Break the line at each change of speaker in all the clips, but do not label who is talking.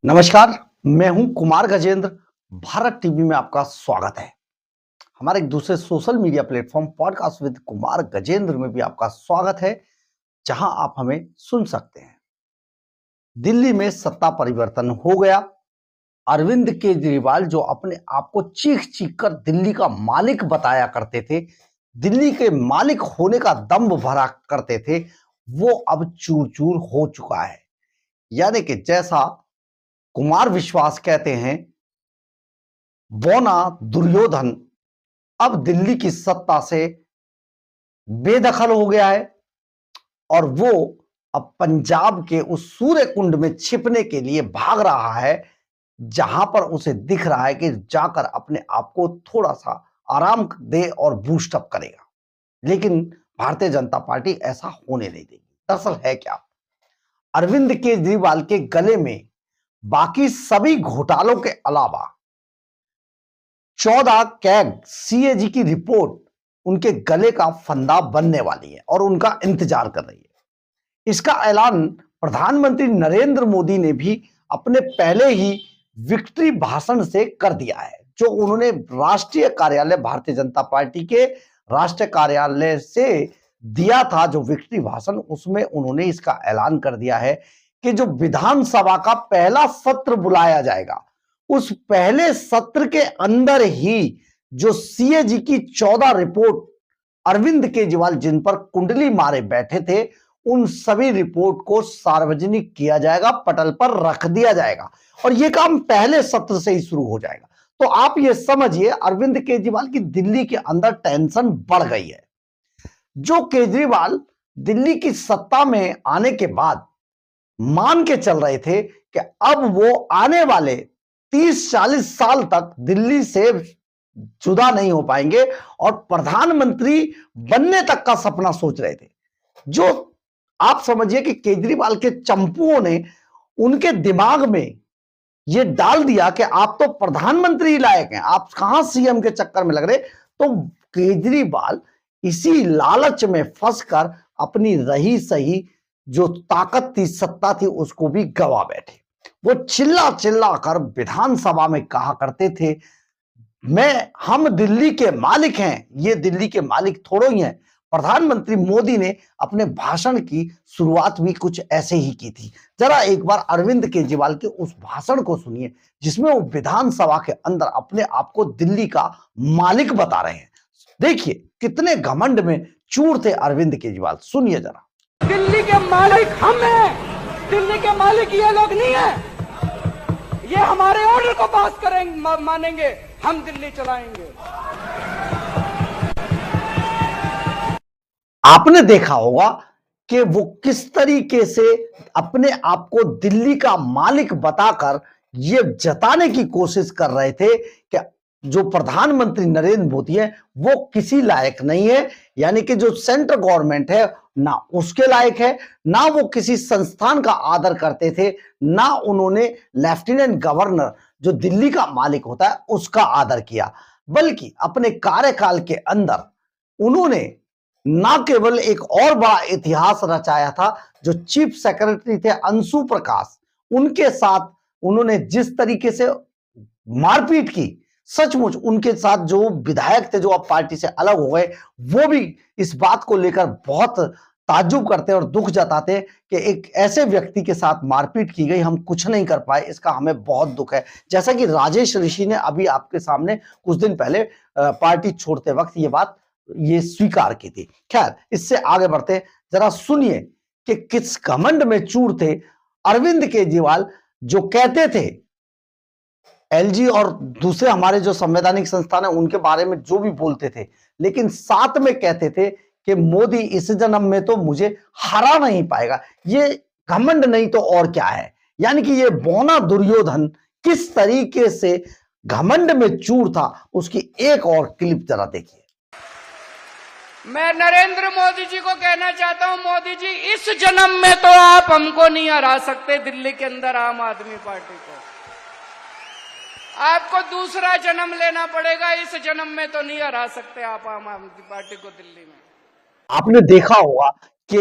नमस्कार, मैं हूं कुमार गजेंद्र। भारत टीवी में आपका स्वागत है। हमारे एक दूसरे social media platform podcast with Kumar Gajendra में भी आपका स्वागत है, जहां आप हमें सुन सकते हैं। दिल्ली में सत्ता परिवर्तन हो गया। अरविंद केजरीवाल जो अपने आप को चीख चीख कर दिल्ली का मालिक बताया करते थे, दिल्ली के मालिक होने का दम्भ भरा करते थे, वो अब चूर चूर हो चुका है। यानी कि जैसा कुमार विश्वास कहते हैं, बौना दुर्योधन अब दिल्ली की सत्ता से बेदखल हो गया है और वो अब पंजाब के उस सूर्य कुंड में छिपने के लिए भाग रहा है, जहां पर उसे दिख रहा है कि जाकर अपने आप को थोड़ा सा आराम दे और बूस्ट अप करेगा। लेकिन भारतीय जनता पार्टी ऐसा होने नहीं देगी। दरअसल है क्या, अरविंद केजरीवाल के गले में बाकी सभी घोटालों के अलावा 14 कैग सीएजी की रिपोर्ट उनके गले का फंदा बनने वाली है और उनका इंतजार कर रही है। इसका ऐलान प्रधानमंत्री नरेंद्र मोदी ने भी अपने पहले ही विक्ट्री भाषण से कर दिया है, जो उन्होंने राष्ट्रीय कार्यालय भारतीय जनता पार्टी के राष्ट्रीय कार्यालय से दिया था। जो विक्ट्री भाषण, उसमें उन्होंने इसका ऐलान कर दिया है कि जो विधानसभा का पहला सत्र बुलाया जाएगा, उस पहले सत्र के अंदर ही जो सीएजी की 14 रिपोर्ट अरविंद केजरीवाल जिन पर कुंडली मारे बैठे थे, उन सभी रिपोर्ट को सार्वजनिक किया जाएगा, पटल पर रख दिया जाएगा और यह काम पहले सत्र से ही शुरू हो जाएगा। तो आप ये समझिए, अरविंद केजरीवाल की दिल्ली के अंदर टेंशन बढ़ गई है। जो केजरीवाल दिल्ली की सत्ता में आने के बाद मान के चल रहे थे कि अब वो आने वाले 30-40 साल तक दिल्ली से जुदा नहीं हो पाएंगे और प्रधानमंत्री बनने तक का सपना सोच रहे थे, जो आप समझिए कि केजरीवाल के चंपुओं ने उनके दिमाग में यह डाल दिया कि आप तो प्रधानमंत्री लायक हैं, आप कहां सीएम के चक्कर में लग रहे। तो केजरीवाल इसी लालच में फंसकर अपनी रही सही जो ताकत थी, सत्ता थी, उसको भी गवा बैठे। वो चिल्ला चिल्ला कर विधानसभा में कहा करते थे, हम दिल्ली के मालिक हैं। ये दिल्ली के मालिक थोड़ो ही हैं। प्रधानमंत्री मोदी ने अपने भाषण की शुरुआत भी कुछ ऐसे ही की थी। जरा एक बार अरविंद केजरीवाल के उस भाषण को सुनिए, जिसमें वो विधानसभा के अंदर अपने आप को दिल्ली का मालिक बता रहे हैं। देखिए कितने घमंड में चूर थे अरविंद केजरीवाल, सुनिए जरा।
दिल्ली के मालिक हम हैं, दिल्ली के मालिक ये लोग नहीं है। ये हमारे ऑर्डर को पास करेंगे, मानेंगे, हम दिल्ली चलाएंगे।
आपने देखा होगा कि वो किस तरीके से अपने आप को दिल्ली का मालिक बताकर ये जताने की कोशिश कर रहे थे कि जो प्रधानमंत्री नरेंद्र मोदी है वो किसी लायक नहीं है। यानी कि जो सेंट्रल गवर्नमेंट है ना उसके लायक है, ना वो किसी संस्थान का आदर करते थे, ना उन्होंने लेफ्टिनेंट गवर्नर जो दिल्ली का मालिक होता है उसका आदर किया, बल्कि अपने कार्यकाल के अंदर उन्होंने ना केवल एक और बड़ा इतिहास रचाया था। जो चीफ सेक्रेटरी थे अंशु प्रकाश, उनके साथ उन्होंने जिस तरीके से मारपीट की, सचमुच उनके साथ जो विधायक थे जो अब पार्टी से अलग हो गए, वो भी इस बात को लेकर बहुत ताज्जुब करते और दुख जताते कि एक ऐसे व्यक्ति के साथ मारपीट की गई, हम कुछ नहीं कर पाए, इसका हमें बहुत दुख है। जैसा कि राजेश ऋषि ने अभी आपके सामने कुछ दिन पहले पार्टी छोड़ते वक्त ये स्वीकार की थी। खैर, इससे आगे बढ़ते, जरा सुनिए कि किस घमंड में चूर थे अरविंद केजरीवाल, जो कहते थे एलजी और दूसरे हमारे जो संवैधानिक संस्थान है उनके बारे में जो भी बोलते थे, लेकिन साथ में कहते थे कि मोदी इस जन्म में तो मुझे हरा नहीं पाएगा। ये घमंड नहीं तो और क्या है। यानी कि ये बौना दुर्योधन किस तरीके से घमंड में चूर था, उसकी एक और क्लिप जरा देखिए।
मैं नरेंद्र मोदी जी को कहना चाहता हूं, मोदी जी इस जन्म में तो आप हमको नहीं हरा सकते, दिल्ली के अंदर आम आदमी पार्टी को। आपको दूसरा जन्म लेना पड़ेगा, इस जन्म में तो नहीं हरा सकते आप आम आदमी पार्टी को दिल्ली में।
आपने देखा होगा कि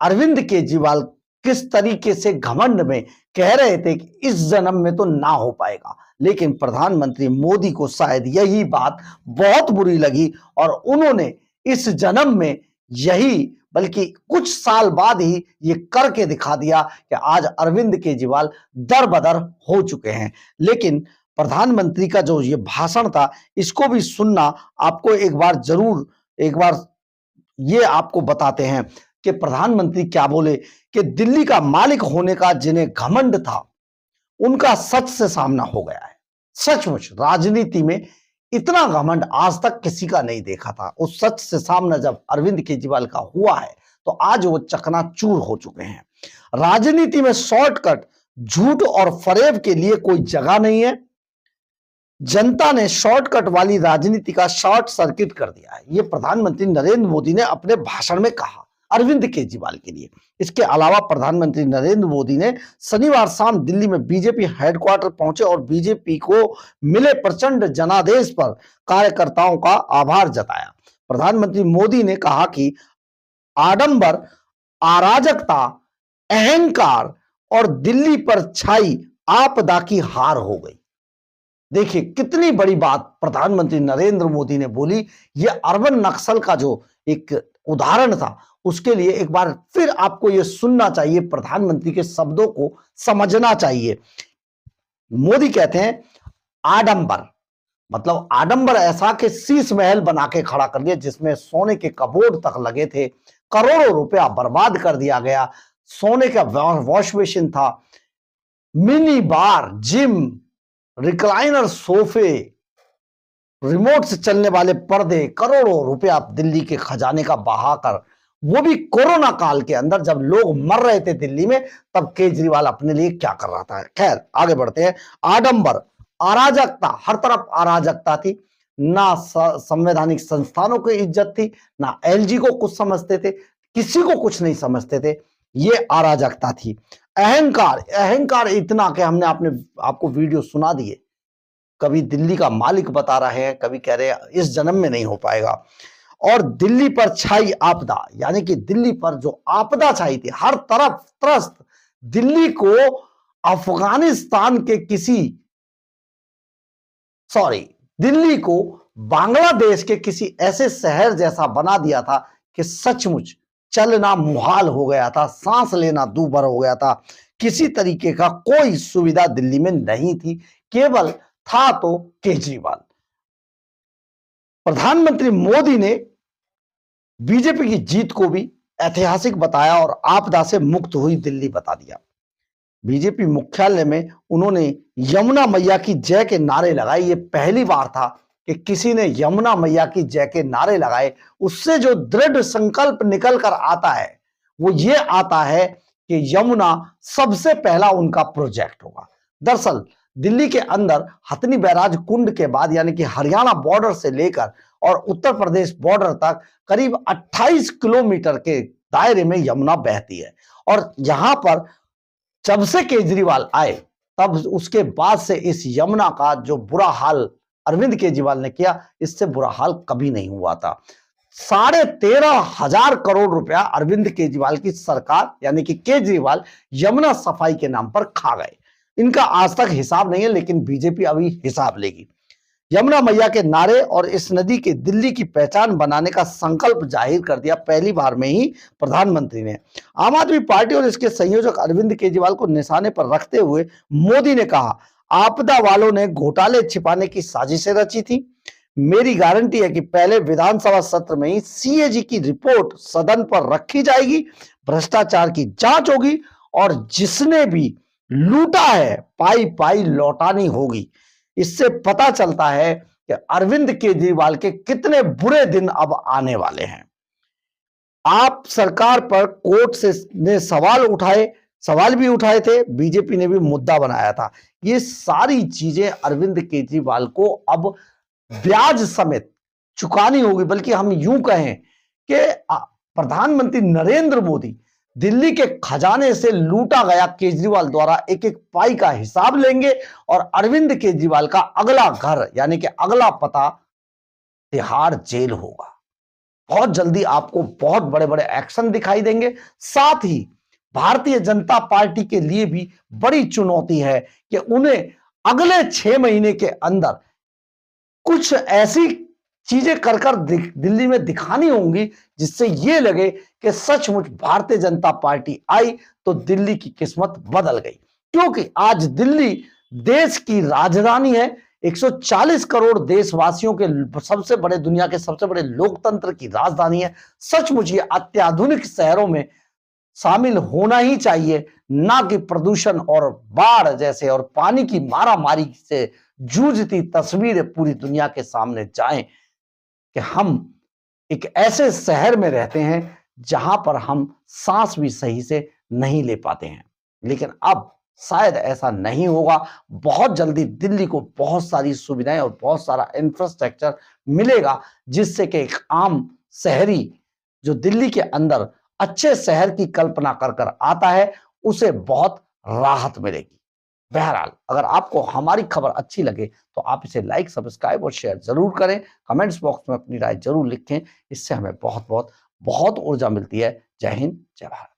अरविंद केजरीवाल किस तरीके से घमंड में कह रहे थे कि इस जन्म में तो ना हो पाएगा, लेकिन प्रधानमंत्री मोदी को शायद यही बात बहुत बुरी लगी और उन्होंने इस जन्म में यही, बल्कि कुछ साल बाद ही ये करके दिखा दिया कि आज अरविंद केजरीवाल दर बदर हो चुके हैं। लेकिन प्रधानमंत्री का जो ये भाषण था, इसको भी सुनना आपको एक बार ये आपको बताते हैं कि प्रधानमंत्री क्या बोले कि दिल्ली का मालिक होने का जिन्हें घमंड था, उनका सच से सामना हो गया है। सचमुच राजनीति में इतना घमंड आज तक किसी का नहीं देखा था। उस सच से सामना जब अरविंद केजरीवाल का हुआ है तो आज वो चकनाचूर हो चुके हैं। राजनीति में शॉर्टकट, झूठ और फरेब के लिए कोई जगह नहीं है। जनता ने शॉर्टकट वाली राजनीति का शॉर्ट सर्किट कर दिया है, ये प्रधानमंत्री नरेंद्र मोदी ने अपने भाषण में कहा अरविंद केजरीवाल के लिए। इसके अलावा प्रधानमंत्री नरेंद्र मोदी ने शनिवार शाम दिल्ली में बीजेपी हेडक्वार्टर पहुंचे और बीजेपी को मिले प्रचंड जनादेश पर कार्यकर्ताओं का आभार जताया। प्रधानमंत्री मोदी ने कहा कि आडंबर, अराजकता, अहंकार और दिल्ली पर छाई आपदा की हार हो गई। देखिए कितनी बड़ी बात प्रधानमंत्री नरेंद्र मोदी ने बोली। यह अर्बन नक्सल का जो एक उदाहरण था, उसके लिए एक बार फिर आपको यह सुनना चाहिए, प्रधानमंत्री के शब्दों को समझना चाहिए। मोदी कहते हैं आडंबर, मतलब आडंबर ऐसा कि शीश महल बना के खड़ा कर दिया जिसमें सोने के कबोर्ड तक लगे थे, करोड़ों रुपया बर्बाद कर दिया गया, सोने का वॉश बेसिन था, मिनी बार, जिम, रिक्लाइनर सोफे, रिमोट से चलने वाले पर्दे, करोड़ों रुपया दिल्ली के खजाने का बहाकर, वो भी कोरोना काल के अंदर जब लोग मर रहे थे दिल्ली में, तब केजरीवाल अपने लिए क्या कर रहा था। खैर आगे बढ़ते हैं। आडंबर, अराजकता, हर तरफ अराजकता थी, ना संवैधानिक संस्थानों की इज्जत थी, ना एलजी को कुछ समझते थे, किसी को कुछ नहीं समझते थे, ये अराजकता थी। अहंकार, अहंकार इतना कि हमने आपको वीडियो सुना दिए, कभी दिल्ली का मालिक बता रहे हैं, कभी कह रहे हैं इस जन्म में नहीं हो पाएगा। और दिल्ली पर छाई आपदा, यानी कि दिल्ली पर जो आपदा छाई थी, हर तरफ त्रस्त, दिल्ली को अफगानिस्तान के दिल्ली को बांग्लादेश के किसी ऐसे शहर जैसा बना दिया था कि सचमुच चलना मुहाल हो गया था, सांस लेना दूभर हो गया था। किसी तरीके का कोई सुविधा दिल्ली में नहीं थी, केवल था तो केजरीवाल। प्रधानमंत्री मोदी ने बीजेपी की जीत को भी ऐतिहासिक बताया और आपदा से मुक्त हुई दिल्ली बता दिया। बीजेपी मुख्यालय में उन्होंने यमुना मैया की जय के नारे लगाए। ये पहली बार था कि किसी ने यमुना मैया की जय के नारे लगाए। उससे जो दृढ़ संकल्प निकल कर आता है वो ये आता है कि यमुना सबसे पहला उनका प्रोजेक्ट होगा। दरअसल दिल्ली के अंदर हथनी बैराज कुंड के बाद, यानी कि हरियाणा बॉर्डर से लेकर और उत्तर प्रदेश बॉर्डर तक करीब 28 किलोमीटर के दायरे में यमुना बहती है। और यहां पर जब से केजरीवाल आए तब उसके बाद से इस यमुना का जो बुरा हाल अरविंद केजरीवाल ने किया, इससे बुरा हाल कभी नहीं हुआ था। 13,500 करोड़ रुपया अरविंद केजरीवाल की सरकार यानी कि केजरीवाल यमुना सफाई के नाम पर खा गए। इनका आज तक हिसाब नहीं है, लेकिन बीजेपी अभी हिसाब लेगी। यमुना मैया के नारे और इस नदी के दिल्ली की पहचान बनाने का संकल्प जाहिर कर दिया पहली बार में ही प्रधानमंत्री ने। आम आदमी पार्टी और इसके संयोजक अरविंद केजरीवाल को निशाने पर रखते हुए मोदी ने कहा, आपदा वालों ने घोटाले छिपाने की साजिशें रची थी। मेरी गारंटी है कि पहले विधानसभा सत्र में ही सीएजी की रिपोर्ट सदन पर रखी जाएगी, भ्रष्टाचार की जांच होगी और जिसने भी लूटा है पाई पाई लौटानी होगी। इससे पता चलता है कि अरविंद केजरीवाल के कितने बुरे दिन अब आने वाले हैं। आप सरकार पर कोर्ट से ने सवाल भी उठाए थे, बीजेपी ने भी मुद्दा बनाया था। ये सारी चीजें अरविंद केजरीवाल को अब ब्याज समेत चुकानी होगी। बल्कि हम यूं कहें कि प्रधानमंत्री नरेंद्र मोदी दिल्ली के खजाने से लूटा गया केजरीवाल द्वारा एक एक पाई का हिसाब लेंगे और अरविंद केजरीवाल का अगला घर यानी कि अगला पता तिहाड़ जेल होगा। बहुत जल्दी आपको बहुत बड़े बड़े एक्शन दिखाई देंगे। साथ ही भारतीय जनता पार्टी के लिए भी बड़ी चुनौती है कि उन्हें अगले 6 महीने के अंदर कुछ ऐसी चीजें कर दिल्ली में दिखानी होंगी जिससे ये लगे कि सचमुच भारतीय जनता पार्टी आई तो दिल्ली की किस्मत बदल गई। क्योंकि आज दिल्ली देश की राजधानी है, 140 करोड़ देशवासियों के सबसे बड़े, दुनिया के सबसे बड़े लोकतंत्र की राजधानी है। सचमुच ये अत्याधुनिक शहरों में शामिल होना ही चाहिए, ना कि प्रदूषण और बाढ़ जैसे और पानी की मारामारी से जूझती तस्वीरें पूरी दुनिया के सामने जाएं कि हम एक ऐसे शहर में रहते हैं जहां पर हम सांस भी सही से नहीं ले पाते हैं। लेकिन अब शायद ऐसा नहीं होगा। बहुत जल्दी दिल्ली को बहुत सारी सुविधाएं और बहुत सारा इंफ्रास्ट्रक्चर मिलेगा जिससे कि एक आम शहरी जो दिल्ली के अंदर अच्छे शहर की कल्पना कर आता है उसे बहुत राहत मिलेगी। बहरहाल, अगर आपको हमारी खबर अच्छी लगे तो आप इसे लाइक, सब्सक्राइब और शेयर जरूर करें। कमेंट्स बॉक्स में अपनी राय जरूर लिखें, इससे हमें बहुत ऊर्जा मिलती है। जय हिंद, जय भारत।